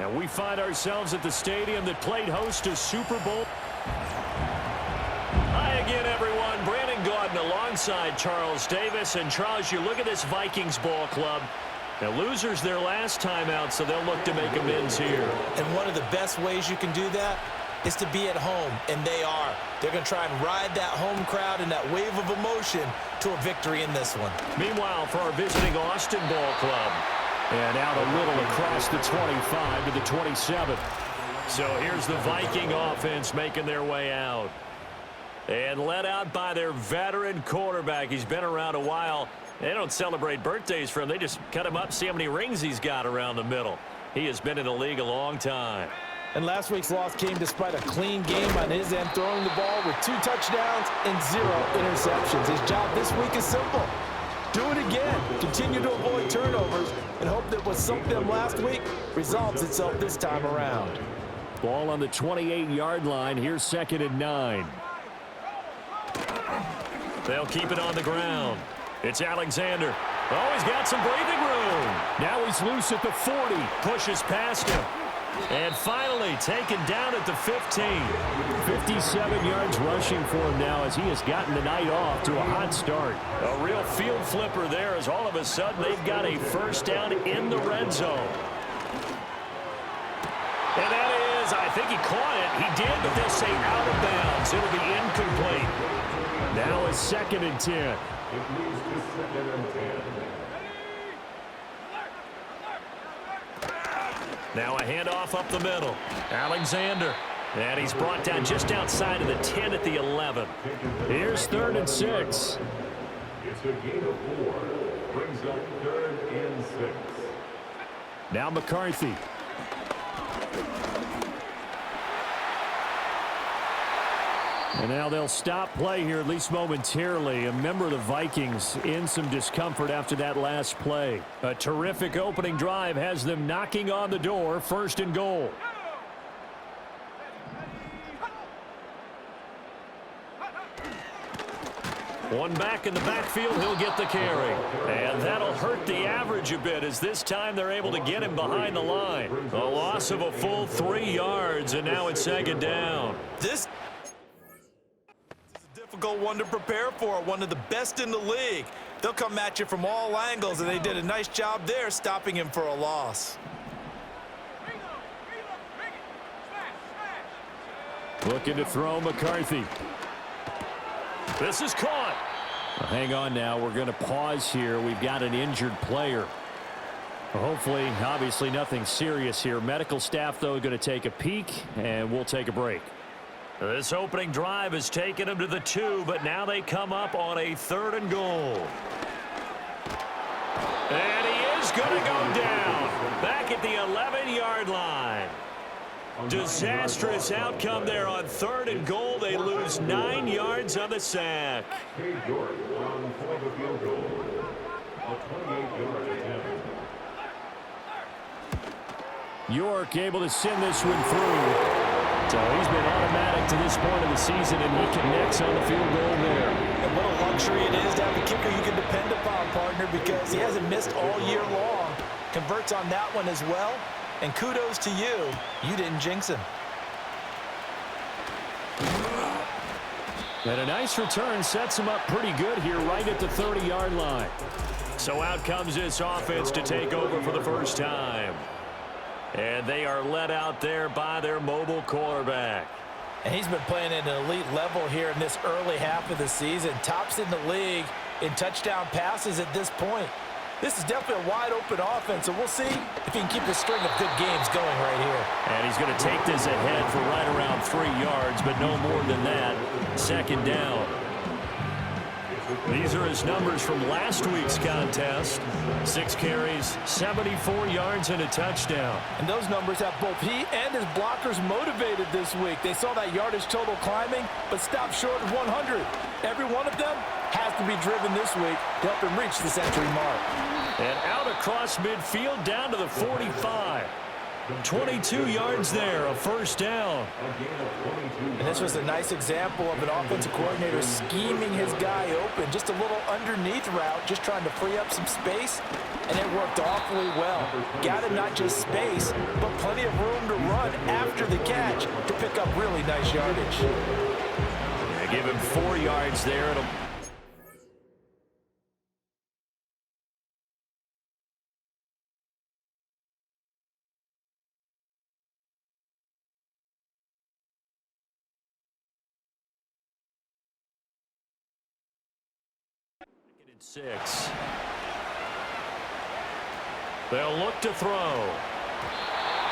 And we find ourselves at the stadium that played host to Super Bowl. Hi again, everyone. Brandon Gaudin alongside Charles Davis. And Charles, you look at this Vikings ball club. Now, losers their last time out, so they'll look to make amends here. And one of the best ways you can do that is to be at home, and they are. They're going to try and ride that home crowd and that wave of emotion to a victory in this one. Meanwhile, for our visiting Austin ball club. And out a little across the 25 to the 27. So here's the Viking offense making their way out. And led out by their veteran quarterback. He's been around a while. They don't celebrate birthdays for him. They just cut him up, see how many rings he's got around the middle. He has been in the league a long time. And last week's loss came despite a clean game on his end, throwing the ball with 2 touchdowns and 0 interceptions. His job this week is simple. Do it again. Continue to avoid turnovers and hope that what sunk them last week resolves itself this time around. Ball on the 28-yard line. Here's 2nd and 9. They'll keep it on the ground. It's Alexander. Oh, he's got some breathing room. Now he's loose at the 40. Pushes past him. And finally taken down at the 15. 57 yards rushing for him now as he has gotten the night off to a hot start. A real field flipper there as all of a sudden they've got a first down in the red zone. And that is, I think he caught it. He did, but they'll say out of bounds. It'll be incomplete. Now it's 2nd and 10. Now a handoff up the middle. Alexander. And he's brought down just outside of the 10 at the 11. Here's 3rd and 6. It's a gain of 4. Brings up 3rd and 6. Now McCarthy. And now they'll stop play here, at least momentarily. A member of the Vikings in some discomfort after that last play. A terrific opening drive has them knocking on the door. 1st and goal. One back in the backfield, he'll get the carry. And that'll hurt the average a bit as this time they're able to get him behind the line. A loss of a full 3 yards, and now it's 2nd down. This difficult one to prepare for, one of the best in the league. They'll come at you from all angles, and they did a nice job there stopping him for a loss. Looking to throw McCarthy. This is caught. Well, hang on now. We're going to pause here. We've got an injured player. Hopefully, obviously nothing serious here. Medical staff, though, going to take a peek, and we'll take a break. This opening drive has taken them to the 2, but now they come up on a 3rd and goal. And he is going to go down back at the 11-yard line. Disastrous outcome there on 3rd and goal. They lose 9 yards on the sack. York on point of field goal. A 28-yard attempt. York able to send this one through. So he's been automatic to this point of the season, and he connects on the field goal there. And what a luxury it is to have a kicker you can depend upon, partner, because he hasn't missed all year long. Converts on that one as well. And kudos to you. You didn't jinx him. And a nice return sets him up pretty good here right at the 30-yard line. So out comes this offense to take over for the first time. And they are led out there by their mobile quarterback. And he's been playing at an elite level here in this early half of the season. Tops in the league in touchdown passes at this point. This is definitely a wide-open offense, so we'll see if he can keep a string of good games going right here. And he's going to take this ahead for right around 3 yards, but no more than that. 2nd down. These are his numbers from last week's contest. 6 carries, 74 yards, and a touchdown. And those numbers have both he and his blockers motivated this week. They saw that yardage total climbing, but stopped short of 100. Every one of them has to be driven this week to help him reach the century mark. And out across midfield down to the 45. 22 yards there, a first down. And this was a nice example of an offensive coordinator scheming his guy open. Just a little underneath route, just trying to free up some space, and it worked awfully well. Got him not just space, but plenty of room to run after the catch to pick up really nice yardage. They give him 4 yards there. It'll six. They'll look to throw.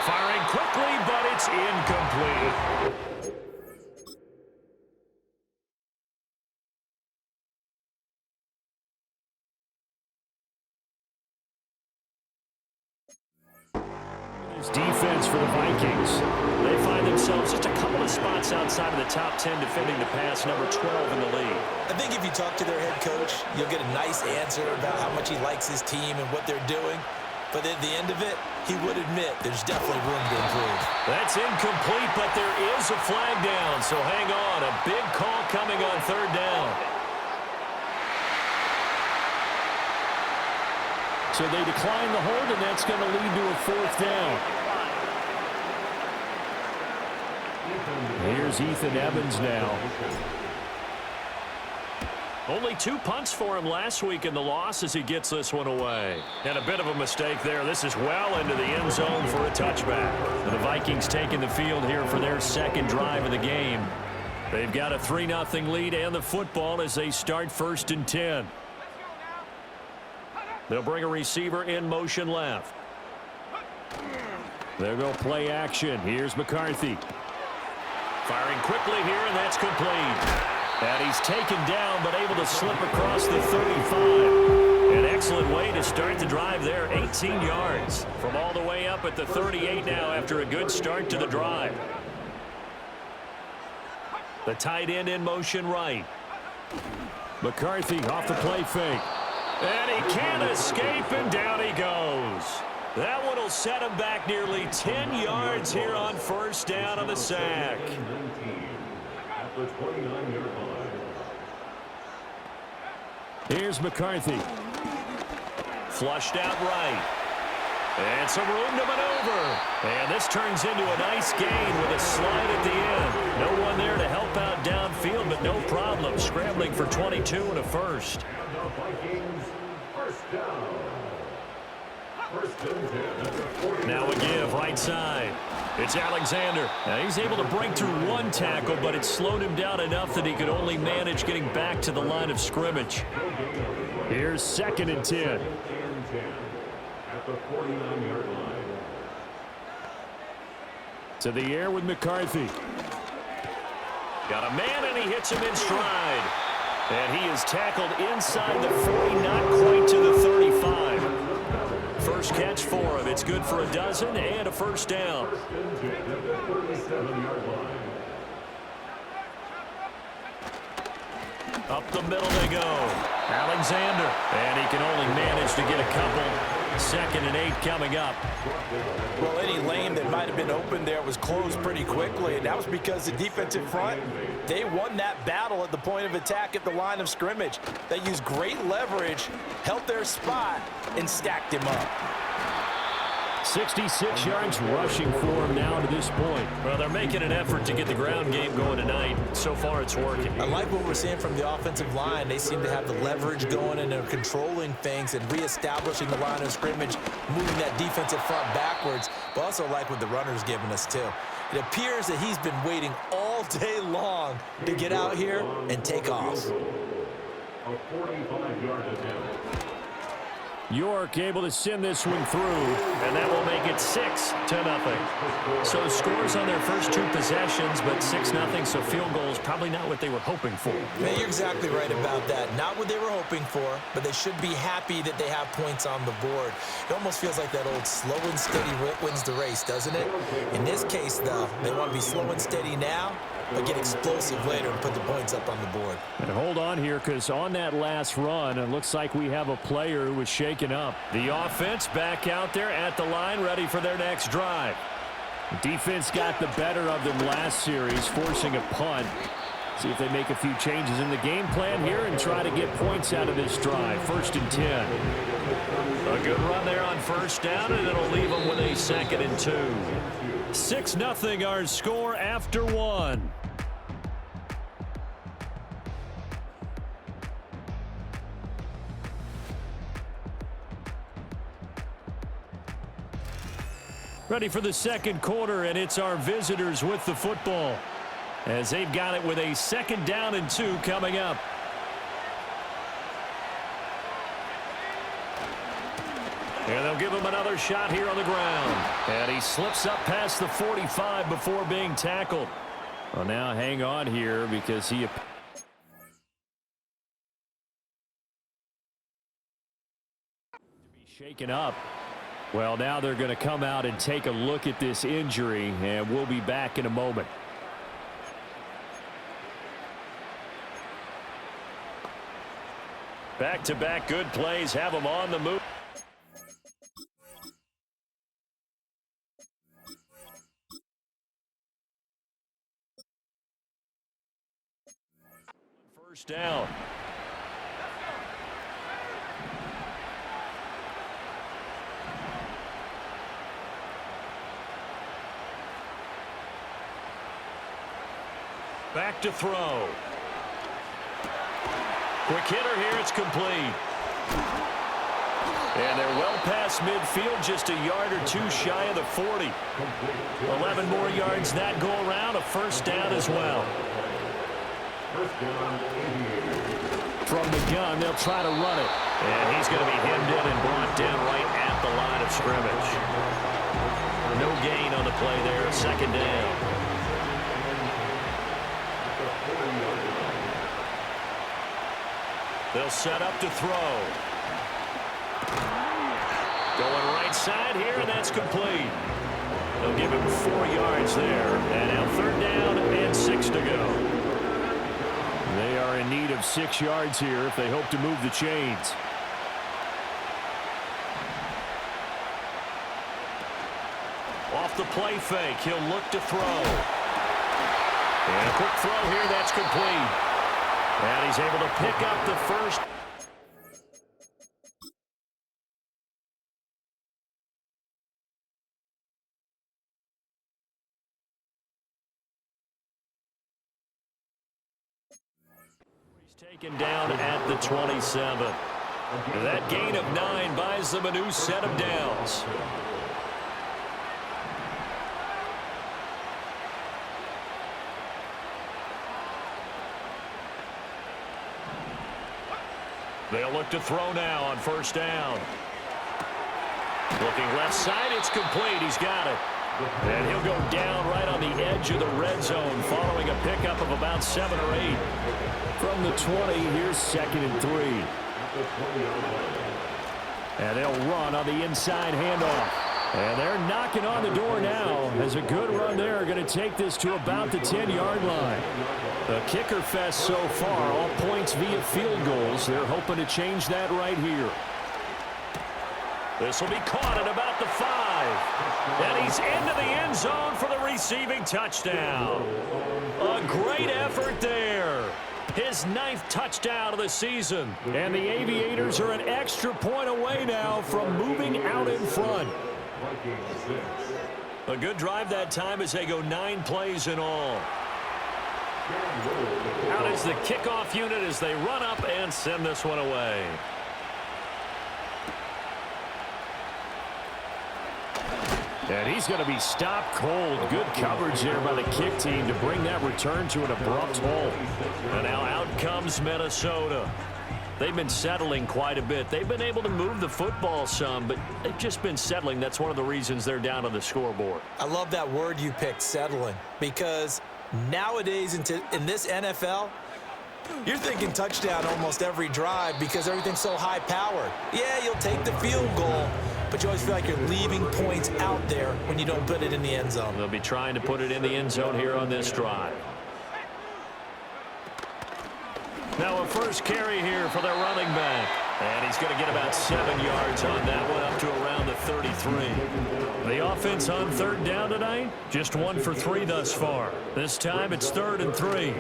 Firing quickly, but it's incomplete. This defense for the Vikings. They find themselves just a couple of spots outside of the top 10 defending the pass, number 12 in the league. I think if you talk to their head coach, you'll get a nice answer about how much he likes his team and what they're doing. But at the end of it, he would admit there's definitely room to improve. That's incomplete, but there is a flag down, so hang on. A big call coming on third down. So they decline the hold, and that's going to lead to a fourth down. Here's Ethan Evans now. Only 2 punts for him last week in the loss as he gets this one away. And a bit of a mistake there. This is well into the end zone for a touchback. And the Vikings taking the field here for their second drive of the game. They've got a 3-0 lead and the football as they start 1st and 10. They'll bring a receiver in motion left. They'll go play action. Here's McCarthy. Firing quickly here, and that's complete. And he's taken down, but able to slip across the 35. An excellent way to start the drive there. 18 yards from all the way up at the 38 now after a good start to the drive. The tight end in motion right. McCarthy off the play fake. And he can't escape, and down he goes. That one will set him back nearly 10 yards here on first down on the sack. Here's McCarthy. Flushed out right. And some room to maneuver. And this turns into a nice gain with a slide at the end. No one there to help out downfield, but no problem. Scrambling for 22 and a first. Now a give right side. It's Alexander. Now he's able to break through one tackle, but it slowed him down enough that he could only manage getting back to the line of scrimmage. Here's 2nd and 10. At the 49-yard line. To the air with McCarthy. Got a man, and he hits him in stride. And he is tackled inside the 40, not quite to the 35. First catch for him. It's good for a dozen and a first down. Up the middle they go. Alexander. And he can only manage to get a couple. 2nd and 8 coming up. Well, any lane that might have been open there was closed pretty quickly, and that was because the defensive front, they won that battle at the point of attack at the line of scrimmage. They used great leverage, held their spot, and stacked him up. 66 yards rushing for him now to this point. Well, they're making an effort to get the ground game going tonight. So far, it's working. I like what we're seeing from the offensive line. They seem to have the leverage going, and they're controlling things and reestablishing the line of scrimmage, moving that defensive front backwards. But also like what the runner's giving us, too. It appears that he's been waiting all day long to get out here and take off. A 45-yard attempt. York able to send this one through, and that will make it 6-0. So scores on their first 2 possessions, but 6-0, so field goal is probably not what they were hoping for. Man, you're exactly right about that. Not what they were hoping for, but they should be happy that they have points on the board. It almost feels like that old slow and steady wins the race, doesn't it? In this case, though, they want to be slow and steady now, but get explosive later and put the points up on the board. And hold on here, because on that last run, it looks like we have a player who was shaken up. The offense back out there at the line, ready for their next drive. Defense got the better of them last series, forcing a punt. See if they make a few changes in the game plan here and try to get points out of this drive. 1st and 10. A good run there on 1st down, and it'll leave them with a 2nd and 2. 6-0 our score after 1. Ready for the 2nd quarter, and it's our visitors with the football as they've got it with a 2nd down and 2 coming up. And they'll give him another shot here on the ground. And he slips up past the 45 before being tackled. Well, now hang on here because he... shaken up. Well, now they're going to come out and take a look at this injury, and we'll be back in a moment. Back-to-back good plays have him on the move. First down. Back to throw. Quick hitter here, it's complete. And they're well past midfield, just a yard or two shy of the 40. 11 more yards that go around, a 1st down as well. From the gun, they'll try to run it. And he's going to be hemmed in and brought down right at the line of scrimmage. No gain on the play there, 2nd down. They'll set up to throw. Going right side here, and that's complete. They'll give him 4 yards there. And now 3rd down and 6 to go. They are in need of 6 yards here if they hope to move the chains. Off the play fake, he'll look to throw. And a quick throw here, that's complete. And he's able to pick up the first. He's taken down at the 27. That gain of 9 buys them a new set of downs. They'll look to throw now on 1st down. Looking left side, it's complete. He's got it. And he'll go down right on the edge of the red zone following a pickup of about 7 or 8. From the 20, here's 2nd and 3. And they'll run on the inside handoff. And they're knocking on the door now as a good run there. Going to take this to about the 10-yard line. The kicker fest so far, all points via field goals. They're hoping to change that right here. This will be caught at about the 5. And he's into the end zone for the receiving touchdown. A great effort there. His 9th touchdown of the season. And the Aviators are an extra point away now from moving out in front. A good drive that time as they go 9 plays in all. Out is the kickoff unit as they run up and send this one away. And he's going to be stopped cold. Good coverage there by the kick team to bring that return to an abrupt halt. And now out comes Minnesota. They've been settling quite a bit. They've been able to move the football some, but they've just been settling. That's one of the reasons they're down on the scoreboard. I love that word you picked, settling, because nowadays in this NFL, you're thinking touchdown almost every drive because everything's so high-powered. Yeah, you'll take the field goal, but you always feel like you're leaving points out there when you don't put it in the end zone. They'll be trying to put it in the end zone here on this drive. Now a first carry here for their running back. And he's going to get about 7 yards on that one, up to around the 33. The offense on third down tonight, just 1 for 3 thus far. This time it's 3rd and 3.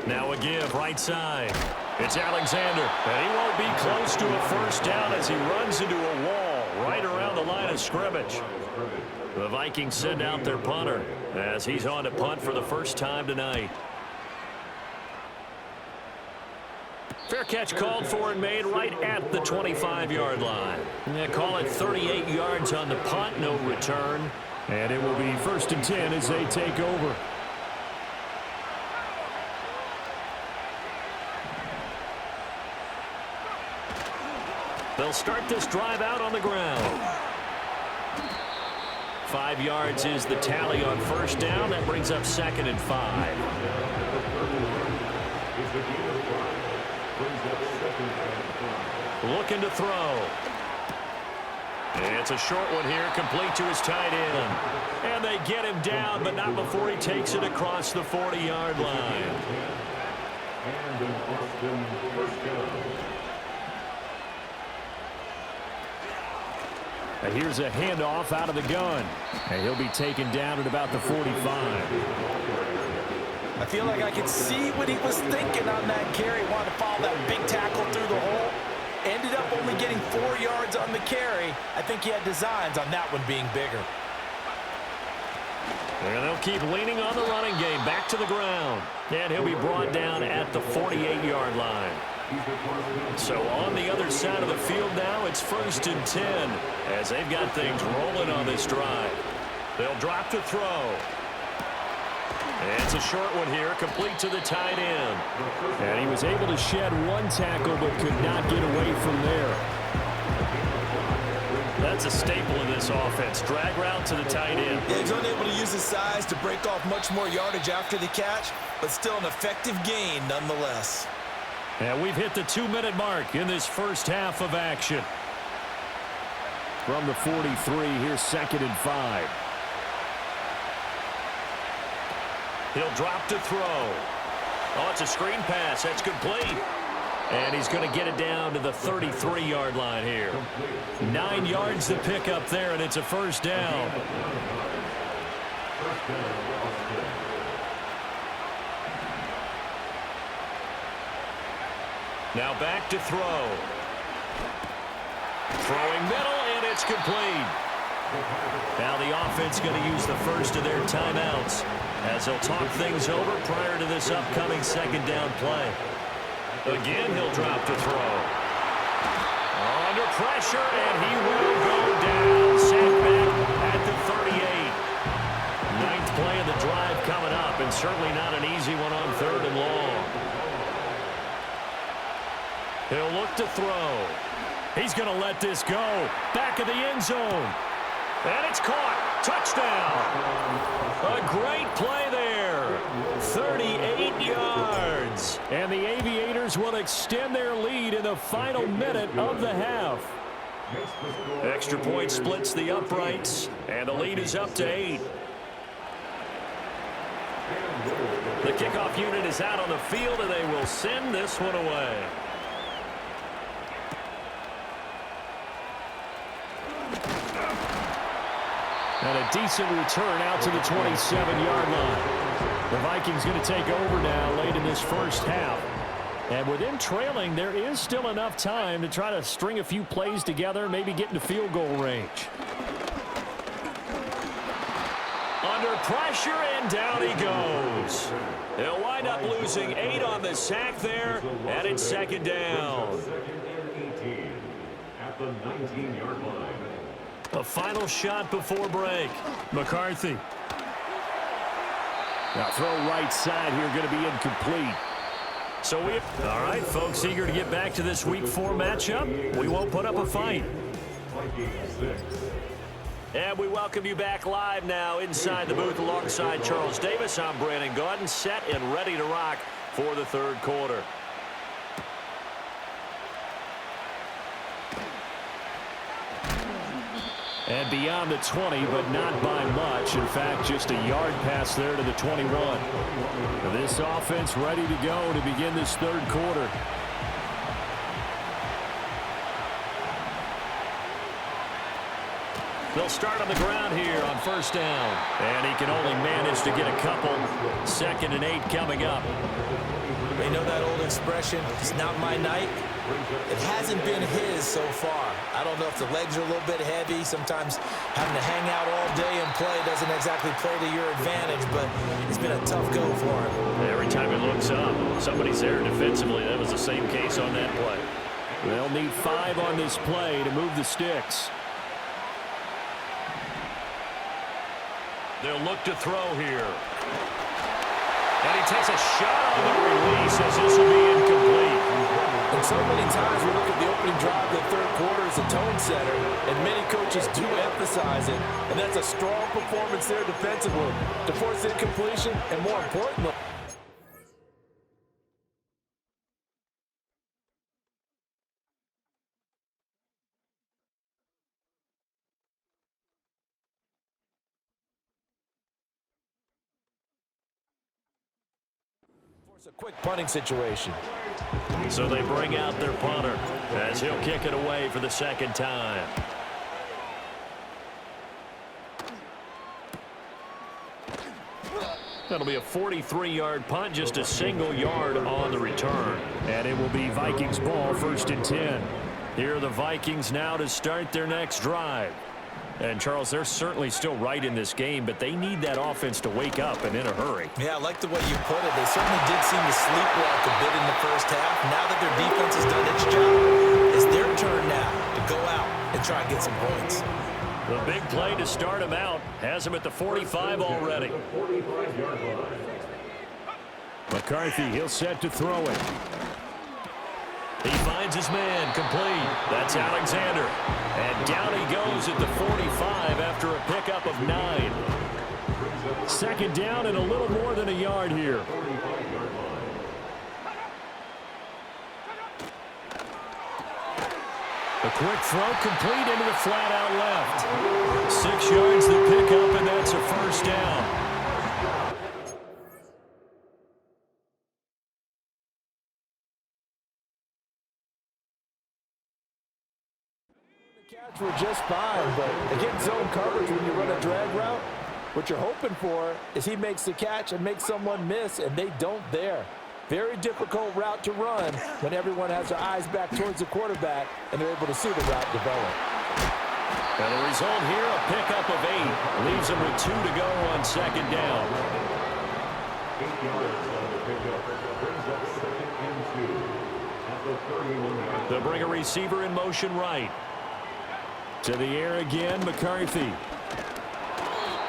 Now a give right side. It's Alexander, and he won't be close to a first down as he runs into a wall right around the line of scrimmage. The Vikings send out their punter as he's on to punt for the first time tonight. Fair catch called for and made right at the 25-yard line. They call it 38 yards on the punt, no return. And it will be 1st and 10 as they take over. They'll start this drive out on the ground. 5 yards is the tally on first down. That brings up 2nd and 5. Looking to throw. It's a short one here, complete to his tight end. And they get him down, but not before he takes it across the 40-yard line. And an Austin first down. And here's a handoff out of the gun. And he'll be taken down at about the 45. I feel like I could see what he was thinking on that carry. Wanted to follow that big tackle through the hole. Ended up only getting 4 yards on the carry. I think he had designs on that one being bigger. And they'll keep leaning on the running game. Back to the ground. And he'll be brought down at the 48-yard line. So on the other side of the field now, it's 1st and 10 as they've got things rolling on this drive. They'll drop to throw. It's a short one here, complete to the tight end. And he was able to shed 1 tackle but could not get away from there. That's a staple in this offense. Drag route to the tight end. Yeah, he's unable to use his size to break off much more yardage after the catch, but still an effective gain nonetheless. And we've hit the 2-minute mark in this first half of action. From the 43, here's 2nd and 5. He'll drop to throw. Oh, it's a screen pass. That's complete. And he's going to get it down to the 33-yard line here. 9 yards to pick up there, and it's a first down. Now back to throw. Throwing middle, and it's complete. Now the offense going to use the first of their timeouts as they'll talk things over prior to this upcoming 2nd down play. Again, he'll drop to throw. Under pressure, and he will go down. Sacked back at the 38. 9th play of the drive coming up, and certainly not an easy one on 3rd and long. He'll look to throw. He's going to let this go. Back of the end zone. And it's caught. Touchdown. A great play there. 38 yards. And the Aviators will extend their lead in the final minute of the half. Extra point splits the uprights, and the lead is up to 8. The kickoff unit is out on the field, and they will send this one away. And a decent return out to the 27-yard line. The Vikings going to take over now late in this first half. And with them trailing, there is still enough time to try to string a few plays together, maybe get into field goal range. Under pressure, and down he goes. They'll wind up losing 8 on the sack there, and it's 2nd down. At the 19-yard line. A final shot before break. McCarthy. Now throw right side here, going to be incomplete. So all right, folks, eager to get back to this Week 4 matchup. We won't put up a fight. And we welcome you back live now inside the booth alongside Charles Davis. I'm Brandon Gaudin, set and ready to rock for the 3rd quarter. And beyond the 20, but not by much. In fact, just a yard pass there to the 21. This offense ready to go to begin this 3rd quarter. They'll start on the ground here on first down. And he can only manage to get a couple. 2nd and 8 coming up. You know that old expression, it's not my night? It hasn't been his so far. I don't know if the legs are a little bit heavy. Sometimes having to hang out all day and play doesn't exactly play to your advantage, but it's been a tough go for him. Every time he looks up, somebody's there defensively. That was the same case on that play. They'll need 5 on this play to move the sticks. They'll look to throw here. And he takes a shot on the release as this will be incomplete. And so many times we look at the opening drive of the third quarter as a tone setter, and many coaches do emphasize it. And that's a strong performance there defensively to force incompletion, and more importantly, force a quick punting situation. So they bring out their punter as he'll kick it away for the 2nd time. That'll be a 43-yard punt, just a single yard on the return. And it will be Vikings ball, 1st and 10. Here are the Vikings now to start their next drive. And, Charles, they're certainly still right in this game, but they need that offense to wake up and in a hurry. Yeah, I like the way you put it. They certainly did seem to sleepwalk a bit in the first half. Now that their defense has done its job, it's their turn now to go out and try and get some points. The big play to start him out has him at the 45 already. McCarthy, he'll set to throw it. He finds his man, complete. That's Alexander. And down he goes at the 45 after a pickup of 9. 2nd down and a little more than a yard here. A quick throw complete into the flat out left. 6 yards to pick up, and that's a first down. Catch were just fine, but against zone coverage when you run a drag route, what you're hoping for is he makes the catch and makes someone miss, and they don't there. Very difficult route to run when everyone has their eyes back towards the quarterback and they're able to see the route develop. And the result here, a pickup of 8. Leaves them with 2 to go on 2nd down. 8 yards on the pickup. Brings up 2nd and 2 at the 31. They'll bring a receiver in motion right. To the air again, McCarthy.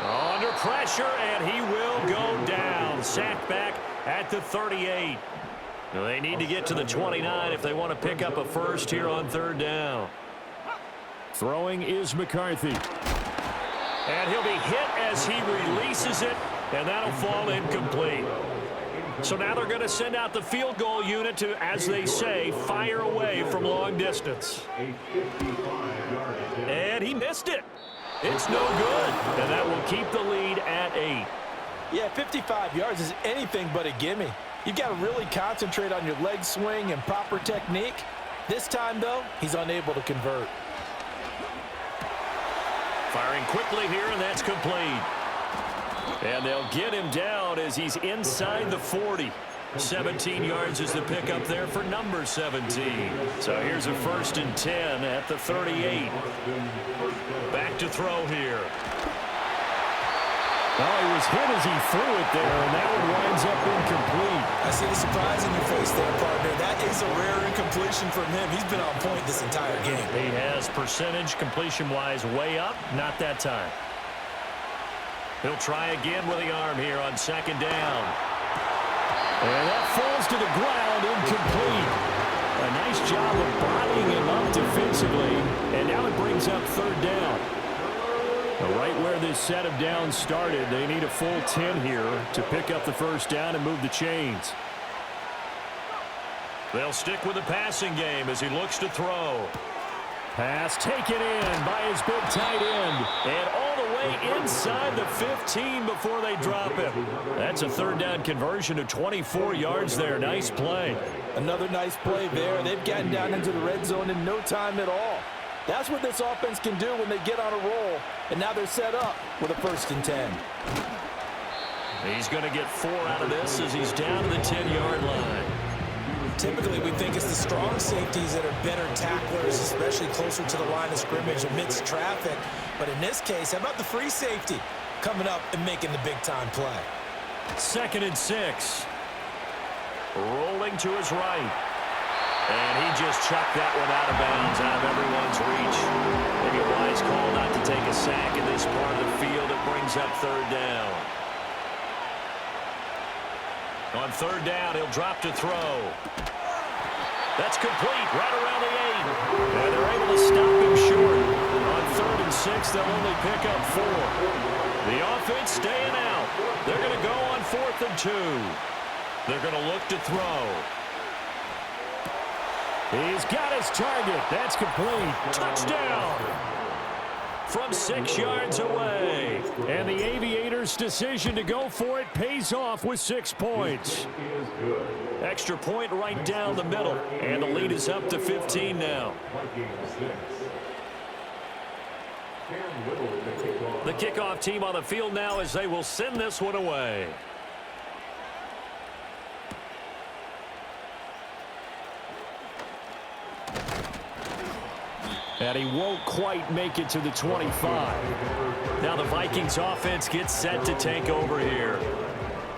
Under pressure, and he will go down. Sacked back at the 38. They need to get to the 29 if they want to pick up a first here on 3rd down. Throwing is McCarthy. And he'll be hit as he releases it, and that'll fall incomplete. So now they're going to send out the field goal unit to, as they say, fire away from long distance. And he missed it. It's no good, and that will keep the lead at 8. Yeah, 55 yards is anything but a gimme. You've got to really concentrate on your leg swing and proper technique. This time, though, he's unable to convert. Firing quickly here, and that's complete. And they'll get him down as he's inside the 40. 17 yards is the pickup there for number 17. So here's a 1st and 10 at the 38. Back to throw here. Oh, he was hit as he threw it there, and that one winds up incomplete. I see the surprise in your face there, partner. That is a rare incompletion from him. He's been on point this entire game. He has percentage completion-wise way up. Not that time. He'll try again with the arm here on 2nd down. And that falls to the ground, incomplete. A nice job of bodying him up defensively, and now it brings up 3rd down. Right where this set of downs started, they need a full 10 here to pick up the 1st down and move the chains. They'll stick with the passing game as he looks to throw. Pass taken in by his big tight end. And all the way inside the 15 before they drop him. That's a 3rd down conversion of 24 yards there. Nice play. Another nice play there. They've gotten down into the red zone in no time at all. That's what this offense can do when they get on a roll. And now they're set up with a 1st and 10. He's going to get 4 out of this as he's down to the 10-yard line. Typically, we think it's the strong safeties that are better tacklers, especially closer to the line of scrimmage amidst traffic. But in this case, how about the free safety coming up and making the big-time play? 2nd and 6. Rolling to his right. And he just chucked that one out of bounds, out of everyone's reach. Maybe a wise call not to take a sack in this part of the field. It brings up 3rd down. On 3rd down, he'll drop to throw. That's complete right around the 8. And they're able to stop him short. On 3rd and 6, they'll only pick up 4. The offense staying out. They're going to go on 4th and 2. They're going to look to throw. He's got his target. That's complete. Touchdown! From 6 yards away. And the Aviators' decision to go for it pays off with 6 points. Extra point right down the middle. And the lead is up to 15 now. The kickoff team on the field now as they will send this one away. And he won't quite make it to the 25. Now the Vikings offense gets set to take over here.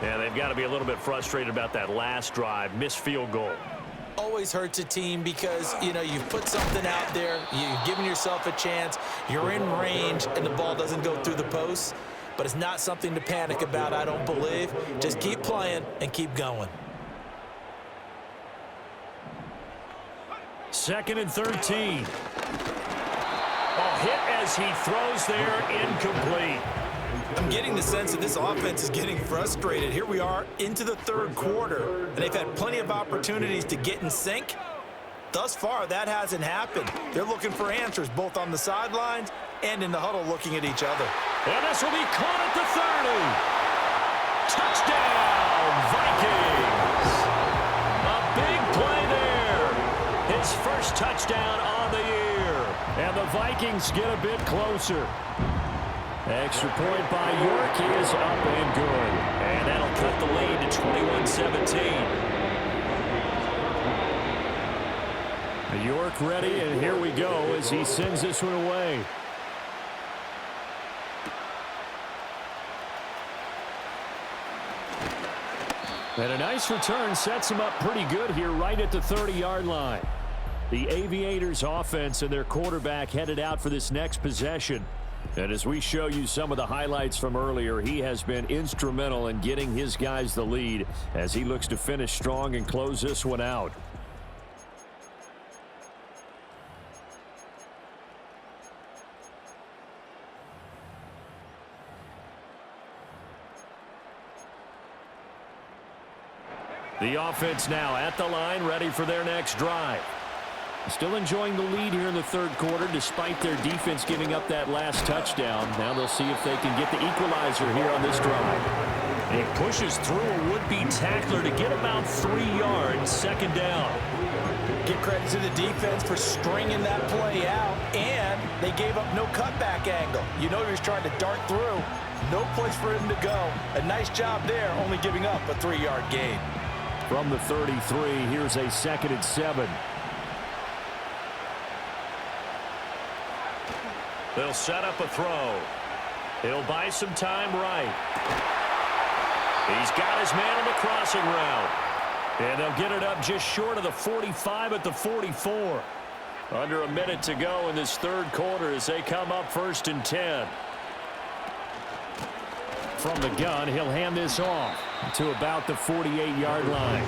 And they've got to be a little bit frustrated about that last drive. Missed field goal. Always hurts a team because, you know, you've put something out there, you've given yourself a chance, you're in range, and the ball doesn't go through the posts. But it's not something to panic about, I don't believe. Just keep playing and keep going. 2nd and 13. Hit as he throws there, incomplete. I'm getting the sense that this offense is getting frustrated. Here we are into the 3rd quarter, and they've had plenty of opportunities to get in sync. Thus far, that hasn't happened. They're looking for answers both on the sidelines and in the huddle looking at each other. And this will be caught at the 30. Touchdown, Vikings. A big play there. His first touchdown on the year. And the Vikings get a bit closer. Extra point by York is up and good. And that'll cut the lead to 21-17. York ready, and here we go as he sends this one away. And a nice return sets him up pretty good here right at the 30-yard line. The Aviators offense and their quarterback headed out for this next possession. And as we show you some of the highlights from earlier, he has been instrumental in getting his guys the lead as he looks to finish strong and close this one out. The offense now at the line, ready for their next drive. Still enjoying the lead here in the 3rd quarter despite their defense giving up that last touchdown. Now they'll see if they can get the equalizer here on this drive. He pushes through a would-be tackler to get about 3 yards, 2nd down. Give credit to the defense for stringing that play out, and they gave up no cutback angle. You know he was trying to dart through. No place for him to go. A nice job there, only giving up a 3-yard gain. From the 33, here's a 2nd and 7. They'll set up a throw. He'll buy some time right. He's got his man on the crossing route. And they'll get it up just short of the 45 at the 44. Under a minute to go in this 3rd quarter as they come up 1st and 10. From the gun, he'll hand this off to about the 48-yard line.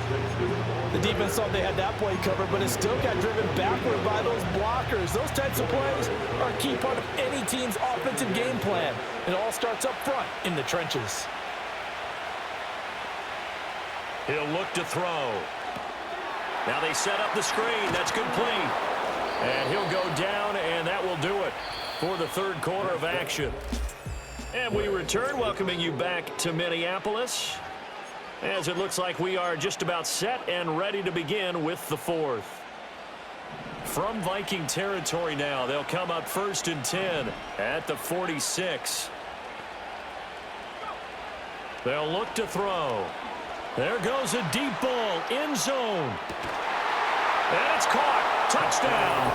The defense thought they had that play covered, but it still got driven backward by those blockers. Those types of plays are a key part of any team's offensive game plan. It all starts up front in the trenches. He'll look to throw. Now they set up the screen. That's complete. And he'll go down, and that will do it for the 3rd quarter of action. And we return, welcoming you back to Minneapolis, as it looks like we are just about set and ready to begin with the 4th. from Viking territory now. They'll come up 1st and 10 at the 46. They'll look to throw. There goes a deep ball, end zone. And it's caught. Touchdown.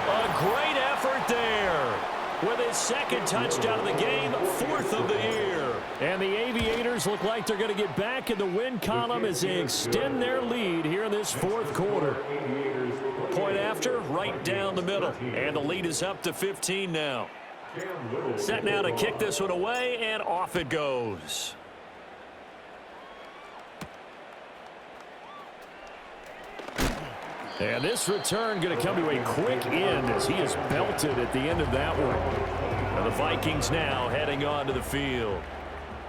A great effort there. With his 2nd touchdown of the game, 4th of the year. And the Aviators look like they're going to get back in the win column as they extend their lead here in this 4th quarter. Point after, right down the middle. And the lead is up to 15 now. Set now to kick this one away, and off it goes. And this return going to come to a quick end as he is belted at the end of that one. And the Vikings now heading onto the field.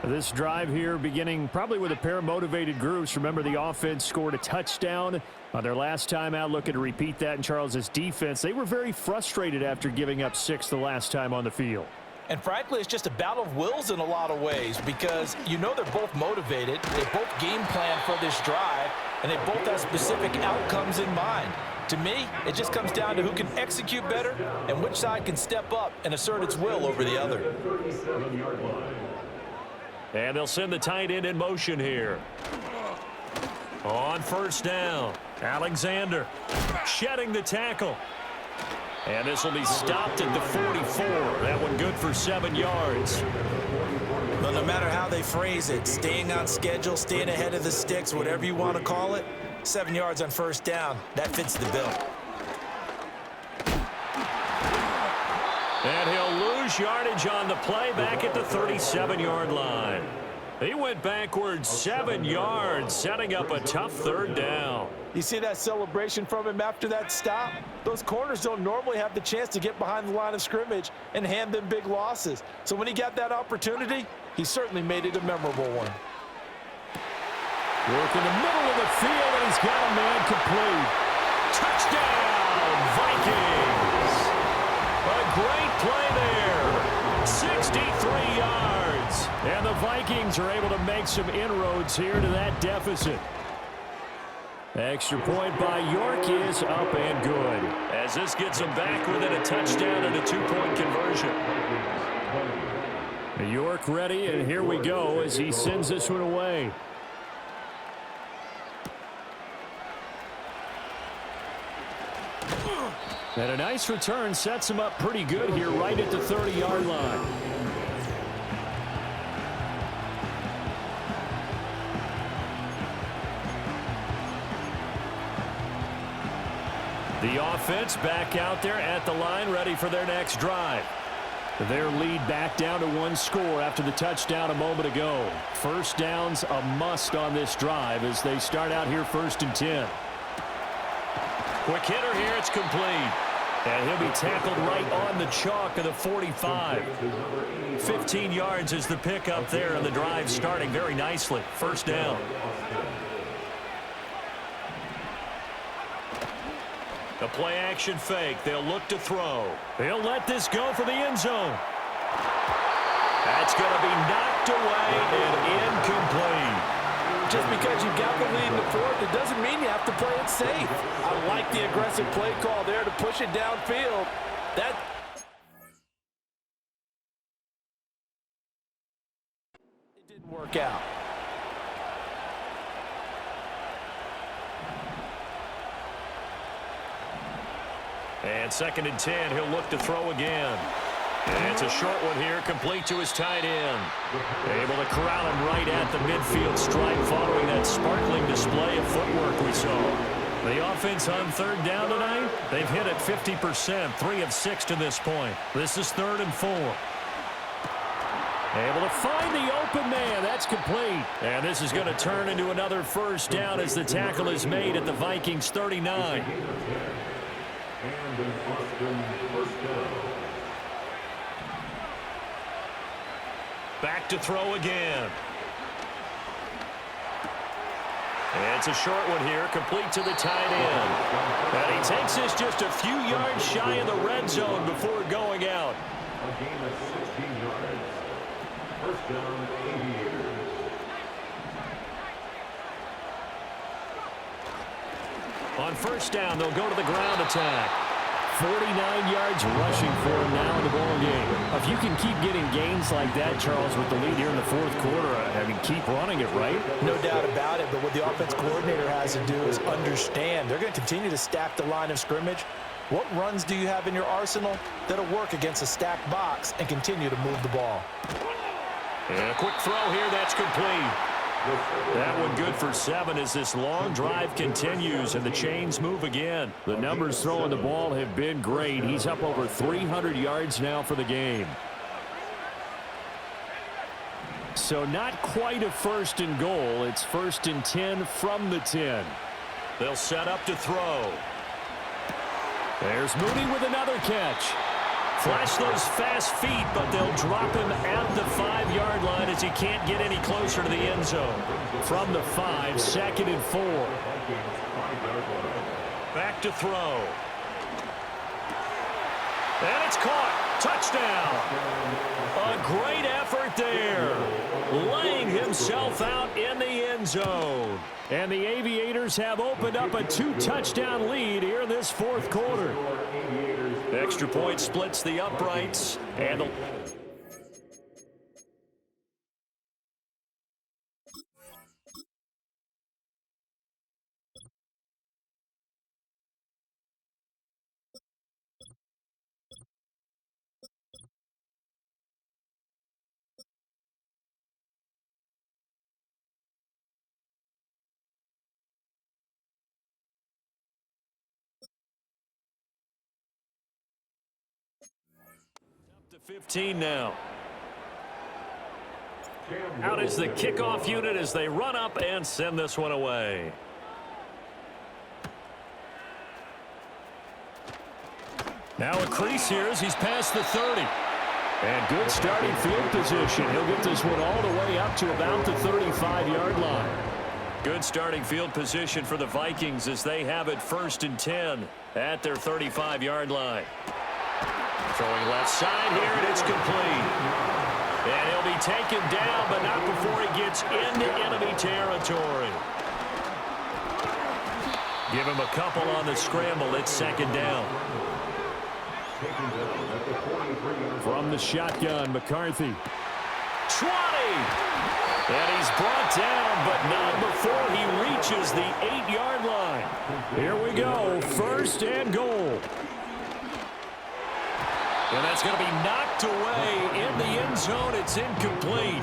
This drive here beginning probably with a pair of motivated groups. Remember, the offense scored a touchdown on their last time out, looking to repeat that in Charles's defense. They were very frustrated after giving up 6 the last time on the field. And frankly, it's just a battle of wills in a lot of ways because you know they're both motivated. They both game plan for this drive, and they both have specific outcomes in mind. To me, it just comes down to who can execute better and which side can step up and assert its will over the other. And they'll send the tight end in motion here. On 1st down, Alexander shedding the tackle. And this will be stopped at the 44. That one good for 7 yards. Well, no matter how they phrase it, staying on schedule, staying ahead of the sticks, whatever you want to call it, 7 yards on 1st down, that fits the bill. And he'll lose yardage on the play back at the 37-yard line. He went backwards 7 yards, setting up a tough 3rd down. You see that celebration from him after that stop? Those corners don't normally have the chance to get behind the line of scrimmage and hand them big losses. So when he got that opportunity, he certainly made it a memorable one. Work in the middle of the field, and he's got a man complete. Touchdown, Vikings! A great play there. 63 yards. And the Vikings are able to make some inroads here to that deficit. Extra point by York is up and good. As this gets them back within a touchdown and a 2-point conversion. York ready, and here we go as he sends this one away. And a nice return sets him up pretty good here right at the 30-yard line. The offense back out there at the line, ready for their next drive. Their lead back down to 1 score after the touchdown a moment ago. 1st down's a must on this drive as they start out here 1st and 10. Quick hitter here, it's complete. And he'll be tackled right on the chalk of the 45. 15 yards is the pickup there, and the drive starting very nicely. 1st down. The play action fake. They'll look to throw. They'll let this go for the end zone. That's going to be knocked away and incomplete. Just because you got the lead in the 4th, it doesn't mean you have to play it safe. I like the aggressive play call there to push it downfield. That it didn't work out. And 2nd and 10, he'll look to throw again. And it's a short one here, complete to his tight end. Able to corral him right at the midfield stripe following that sparkling display of footwork we saw. The offense on 3rd down tonight, they've hit it 50%, 3 of 6 to this point. This is 3rd and 4. Able to find the open man. That's complete. And this is going to turn into another 1st down as the tackle is made at the Vikings 39. And an Austin 1st down. Back to throw again. And it's a short one here, complete to the tight end. And he takes this just a few yards shy of the red zone before going out. A gain of 16 yards. 1st down, Aviators. On first down, they'll go to the ground attack. 49 yards rushing for him now in the ball game. If you can keep getting gains like that, Charles, with the lead here in the fourth quarter, I mean, keep running it, right? No doubt about it, but what the offense coordinator has to do is understand they're going to continue to stack the line of scrimmage. What runs do you have in your arsenal that'll work against a stacked box and continue to move the ball? And a quick throw here, that's complete. That one good for 7 as this long drive continues and the chains move again. The numbers throwing the ball have been great. He's up over 300 yards now for the game. So not quite a 1st and goal. It's 1st and 10 from the 10. They'll set up to throw. There's Mooney with another catch. Flash those fast feet, but they'll drop him at the 5-yard line as he can't get any closer to the end zone. From the 5, 2nd and 4. Back to throw. And it's caught. Touchdown. A great effort there. Laying himself out in the end zone. And the Aviators have opened up a 2-touchdown lead here in this fourth quarter. Extra point splits the uprights. And to 15 now. Out is the kickoff unit as they run up and send this one away. Now a crease here as he's past the 30. And good starting field position. He'll get this one all the way up to about the 35-yard line. Good starting field position for the Vikings as they have it 1st and 10 at their 35-yard line. Throwing left side here, and it's complete. And he'll be taken down, but not before he gets into enemy territory. Give him a couple on the scramble. It's 2nd down. From the shotgun, McCarthy. 20! And he's brought down, but not before he reaches the 8-yard line. Here we go, 1st and goal. And that's going to be knocked away in the end zone. It's incomplete.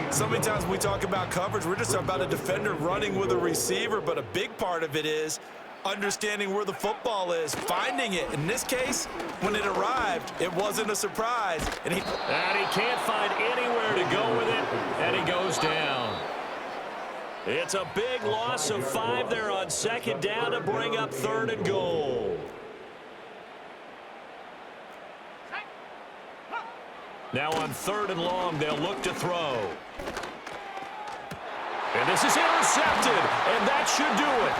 So many times when we talk about coverage, we're just about a defender running with a receiver, but a big part of it is understanding where the football is, finding it. In this case, when it arrived, it wasn't a surprise. And he can't find anywhere to go with it, and he goes down. It's a big loss of 5 there on 2nd down to bring up 3rd and goal. Now on 3rd and long, they'll look to throw. And this is intercepted, and that should do it.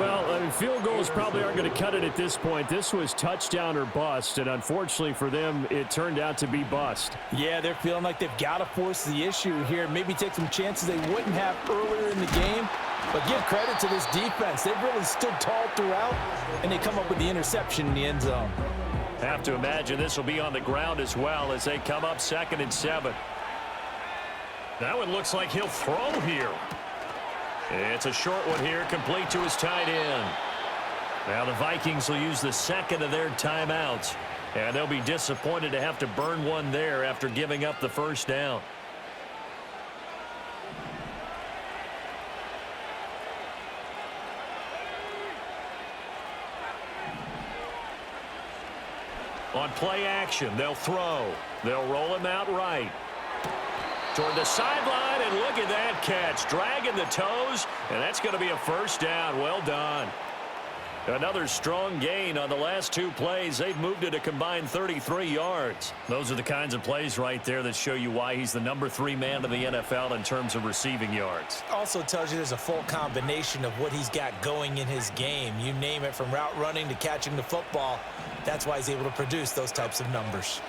Well, field goals probably aren't going to cut it at this point. This was touchdown or bust, and unfortunately for them, it turned out to be bust. Yeah, they're feeling like they've got to force the issue here. Maybe take some chances they wouldn't have earlier in the game. But give credit to this defense. They've really stood tall throughout, and they come up with the interception in the end zone. Have to imagine this will be on the ground as well as they come up 2nd and 7. That one looks like he'll throw here. It's a short one here, complete to his tight end. Now the Vikings will use the 2nd of their timeouts, and they'll be disappointed to have to burn one there after giving up the 1st down. On play action, they'll throw. They'll roll him out right. Toward the sideline, and look at that catch. Dragging the toes, and that's going to be a 1st down. Well done. Another strong gain on the last 2 plays. They've moved it a combined 33 yards. Those are the kinds of plays right there that show you why he's the number 3 man in the NFL in terms of receiving yards. also tells you there's a full combination of what he's got going in his game. You name it, from route running to catching the football. That's why he's able to produce those types of numbers.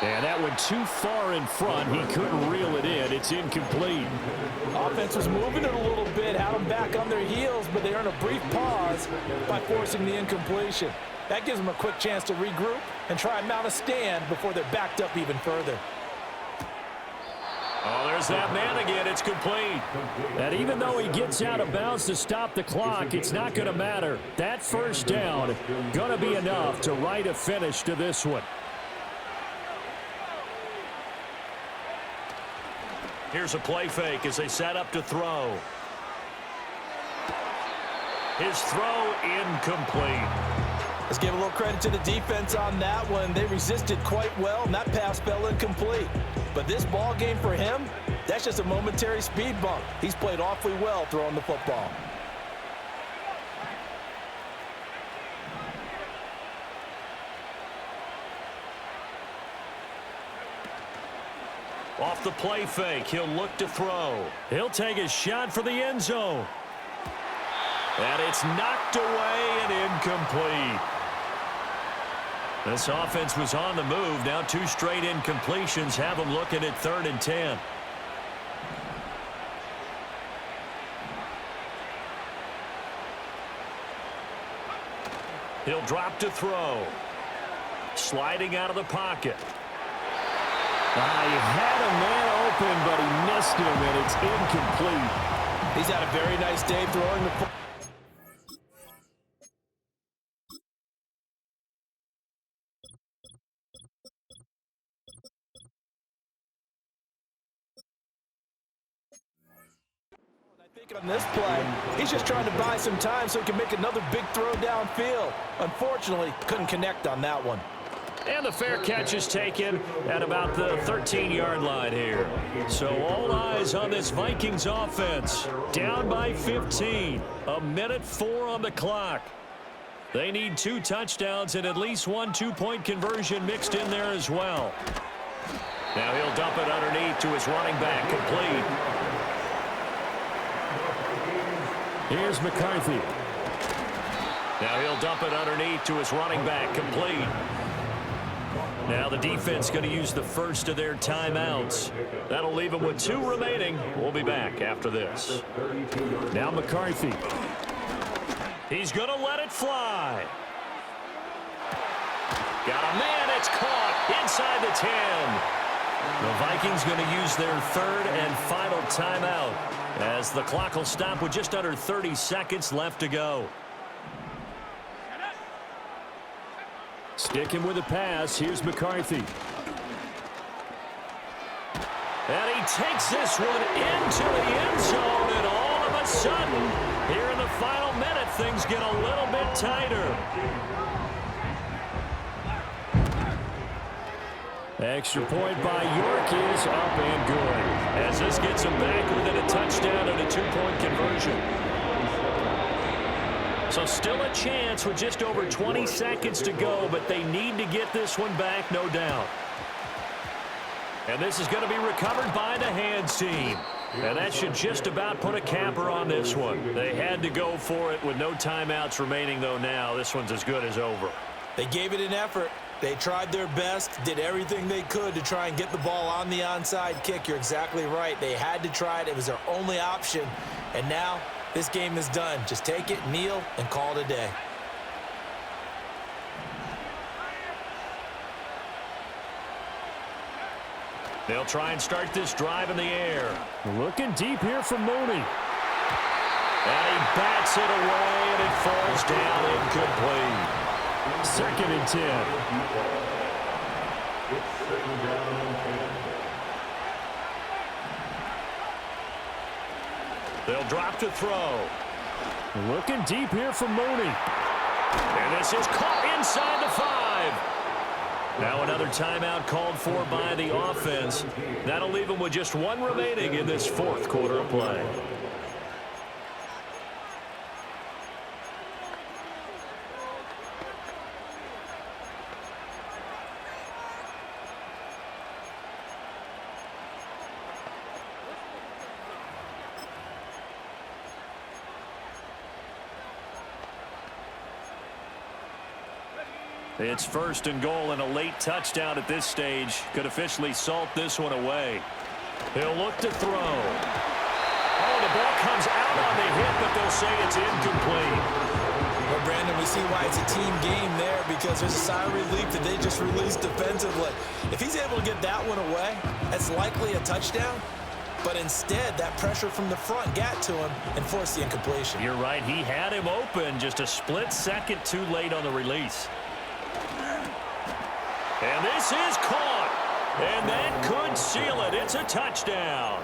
And that went too far in front. He couldn't reel it in. It's incomplete. Offense was moving it a little bit, had them back on their heels, but they earned a brief pause by forcing the incompletion. That gives them a quick chance to regroup and try and mount a stand before they're backed up even further. Oh, there's that man again. It's complete. And even though he gets out of bounds to stop the clock, it's not going to matter. That first down going to be enough to write a finish to this one. Here's a play fake as they set up to throw. His throw incomplete. Let's give a little credit to the defense on that one. They resisted quite well, and that pass fell incomplete. But this ball game for him, that's just a momentary speed bump. He's played awfully well throwing the football. Off the play fake, he'll look to throw. He'll take a shot for the end zone. And it's knocked away and incomplete. This offense was on the move. Now 2 straight incompletions have them looking at 3rd and 10. He'll drop to throw. Sliding out of the pocket. He had a man open, but he missed him, and it's incomplete. He's had a very nice day throwing the football. On this play, he's just trying to buy some time so he can make another big throw downfield. Unfortunately, couldn't connect on that one. And the fair catch is taken at about the 13-yard line here. So all eyes on this Vikings offense. Down by 15. 1:04 on the clock. They need 2 touchdowns and at least 1 2-point conversion mixed in there as well. Now he'll dump it underneath to his running back, complete. Here's McCarthy. Now he'll dump it underneath to his running back, complete. Now the defense going to use the first of their timeouts. That'll leave them with 2 remaining. We'll be back after this. Now McCarthy. He's going to let it fly. Got a man. It's caught inside the 10. The Vikings going to use their 3rd and final timeout as the clock will stop with just under 30 seconds left to go. Sticking with the pass. Here's McCarthy. And he takes this one into the end zone, and all of a sudden, here in the final minute, things get a little bit tighter. Extra point by York is up and good. As this gets him back within a touchdown and a 2-point conversion. So still a chance with just over 20 seconds to go, but they need to get this one back, no doubt. And this is going to be recovered by the hands team. And that should just about put a capper on this one. They had to go for it with no timeouts remaining, though now. This one's as good as over. They gave it an effort. They tried their best, did everything they could to try and get the ball on the onside kick. You're exactly right. They had to try it. It was their only option. And now this game is done. Just take it, kneel, and call it a day. They'll try and start this drive in the air. Looking deep here for Mooney. And he bats it away, and it falls down incomplete. 2nd and 10. It's 2nd down and 10. They'll drop to throw. Looking deep here for Mooney. And this is caught inside the 5. Now another timeout called for by the offense. That'll leave them with just 1 remaining in this 4th quarter of play. It's 1st and goal, and a late touchdown at this stage could officially salt this one away. He'll look to throw. Oh, the ball comes out on the hit, but they'll say it's incomplete. Well, Brandon, we see why it's a team game there, because there's a sigh of relief that they just released defensively. If he's able to get that one away, that's likely a touchdown. But instead, that pressure from the front got to him and forced the incompletion. You're right. He had him open, just a split second too late on the release. And this is caught. And that could seal it. It's a touchdown.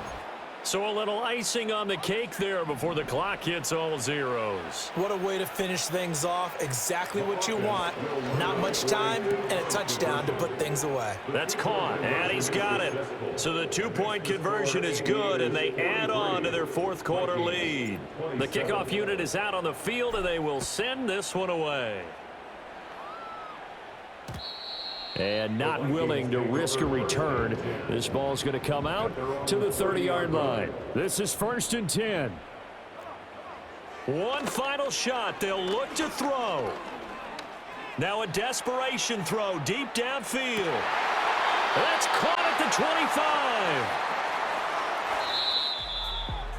So a little icing on the cake there before the clock hits all zeros. What a way to finish things off. Exactly what you want. Not much time and a touchdown to put things away. That's caught, and he's got it. So the two-point conversion is good, and they add on to their 4th quarter lead. The kickoff unit is out on the field, and they will send this one away. And not willing to risk a return. This ball's going to come out to the 30-yard line. This is 1st and 10. One final shot. They'll look to throw. Now a desperation throw deep downfield. That's caught at the 25.